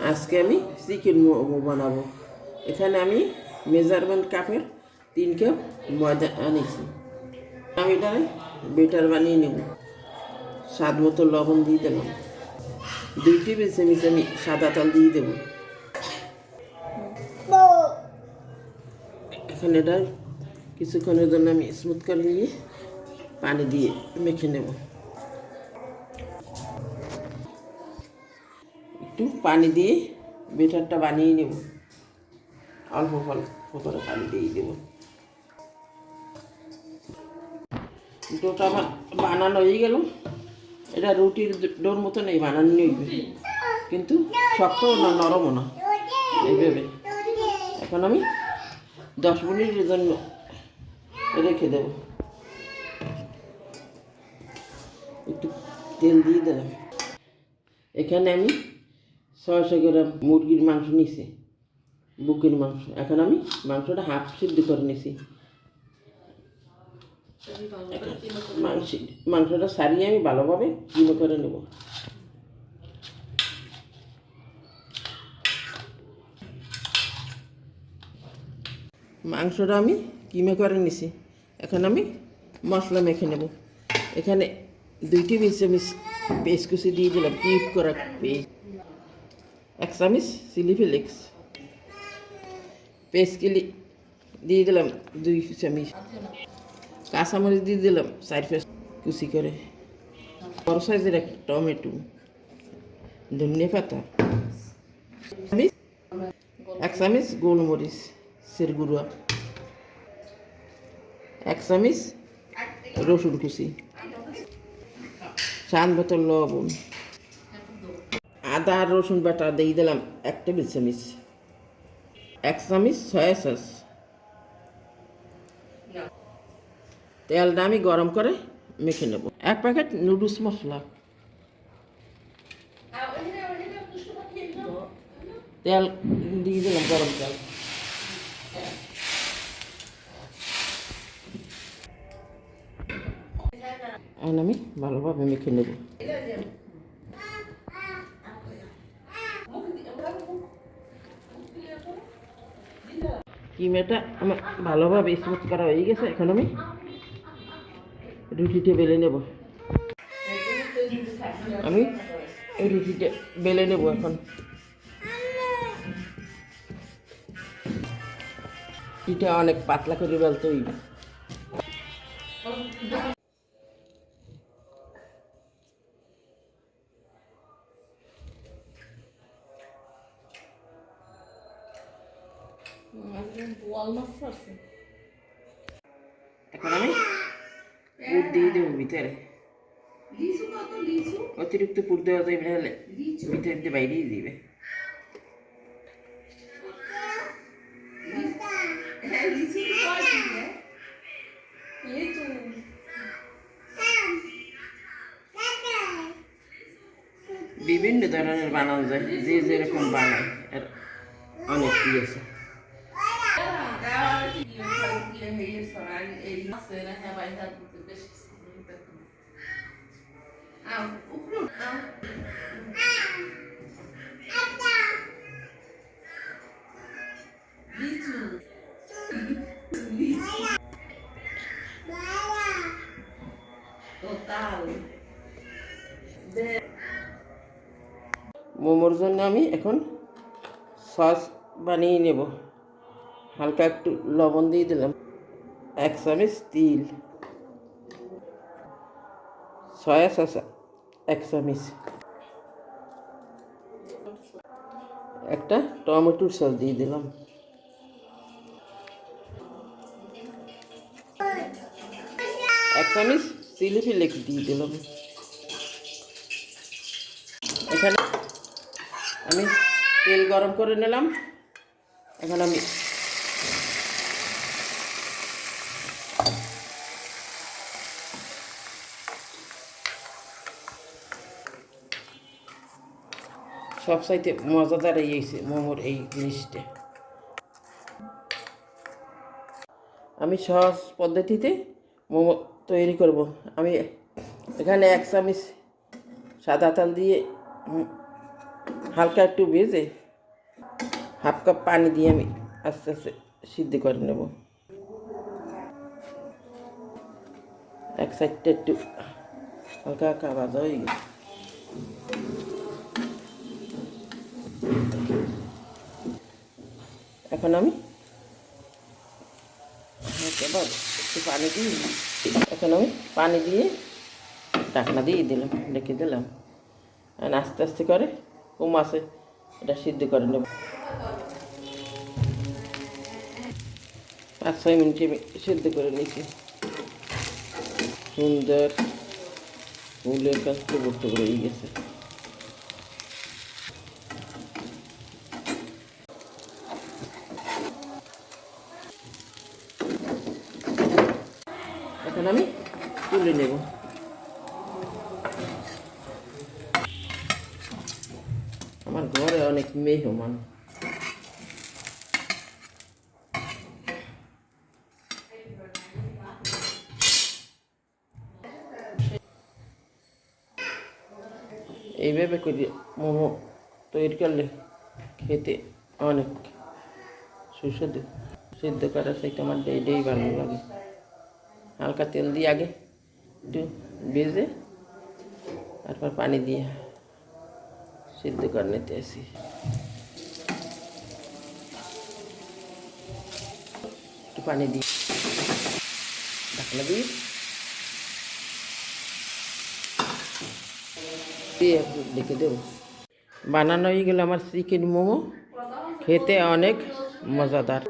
আজকে আমি চিকেন মোমো বানাবো। এখানে আমি মেজারমেন্ট কাপের 3 কাপ ময়দা আনিছি। আমি এটা বেটার বানিয়ে নেব। স্বাদ মতো লবণ দিয়ে দিলাম। 2 টেবিল চামচ আমি সাদা তেল দিয়ে দেব। এখন এটা কিছুক্ষণের জন্য আমি স্মুথ করে নিয়ে পানি দিয়ে মেখে নেব। একটু পানি দিয়ে বেটারটা বানিয়ে নেব। অল্প অল্প করে পানি দিয়ে দেব। ডোটা আমার বানানো হয়ে গেল। এটা রুটির ডোর মতো নেই, বানানো নেই, কিন্তু শক্তও না নরমও না, এইভাবে। এখন আমি 10 মিনিটের জন্য রেখে দেব। একটু তেল দিয়ে দিলাম। এখানে আমি 600 গ্রাম মুরগির মাংস নিছি, বুকের মাংস। এখন আমি মাংসটা হাফ সিদ্ধ করে নিছি। মাংসটা সারিয়ে আমি ভালোভাবে কিমো করে নেব। মাংসটা আমি কিমে করে নিছি। এখন আমি মশলা মেখে নেব। এখানে 2 টেবিল চামচ পেস্ট কুচি দিয়ে দিলাম, কিউব করা পেস্ট। 1 চামচ চিলি ফ্লেক্স পেস্ট কিলি দিয়ে দিলাম, 2 চামচ। কাঁচামরিচ দিয়ে দিলাম 4 পিস কুচি করে। বড় সাইজের একটা টমেটো, ধনিয়া পাতা, 1 চামচ গোলমরিচ সের গুঁড়া, 1 চামচ রসুন কুচি, স্বাদ মতো লবণ, আদা আর রসুন বাটা দিয়ে দিলাম 1 টেবিল চামচ, 1 চামচ সয়া সস। তেলটা আমি গরম করে মেখে নেব। 1 প্যাকেট নুডলস মশলা। তেল দিয়ে দিলাম, গরম তেল। এখন আমি ভালোভাবে মেখে নেব। কিমাটা আমার ভালোভাবে স্মুথ করা হয়ে গেছে। এখন আমি রুটিটা বেলে নেব। আমি রুটিটা বেলে নেব। এখন এটা অনেক পাতলা করে বেলতে হইবে। এখন আমি পুর দিয়ে দেবো ভিতরে। অতিরিক্ত পুর দেওয়া যাবে না, হলে ভিতরে দিয়ে বাইরেই দিবে। বিভিন্ন ধরনের বানানো যায়, যে যেরকম বানায় এর অনেক কি আছে। মোমোর জন্য আমি এখন সস বানিয়ে নেব। হালকা একটু লবণ দিয়ে দিলাম, 1 চামচ তিল, সয়া সস 1 চামচ, একটা টমেটোর সস দিয়ে দিলাম, 1 চামচ চিলি ফ্লেক্স দিয়ে দিলাম। এখানে আমি তেল গরম করে নিলাম। এখন আমি সবচাইতে মজাদার হয়েছে মোমোর এই জিনিসটা। আমি সহজ পদ্ধতিতে মোমো তৈরি করব। আমি এখানে 1 চামচ সাদা তেল দিয়ে হালকা একটু ভেজে হাফ কাপ পানি দিয়ে আমি আস্তে আস্তে সিদ্ধ করে নেব। এক সাইডটা একটু হালকা হালকা ভাজা হয়ে গেছে। এখন আমি একটু পানি দিই। এখন আমি পানি দিয়ে ঢাকনা দিয়ে দিলাম, রেখে দিলাম। আর আস্তে আস্তে করে কম আছে এটা সিদ্ধ করে নেব। 5-6 মিনিটে আমি সিদ্ধ করে নিয়েছি। সুন্দর ফুলের কাজ টুকরো টুকরো হয়ে গেছে। এখন আমি তুলে নেব। আমার ঘরে অনেক মেহমান। এইভাবে করে মোমো তৈরি করলে খেতে অনেক সুস্বাদু। সিদ্ধ করা চাইতে আমার এইটাই ভালো লাগে। হালকা তেল দিয়ে আগে একটু ভেজে তারপর পানি দিয়ে সিদ্ধ করে নিতে আসি। একটু পানি দিয়ে ঢাকনা দিয়ে ডেকে দেবো। বানানো হয়ে গেলে আমার চিকেন মোমো, খেতে অনেক মজাদার।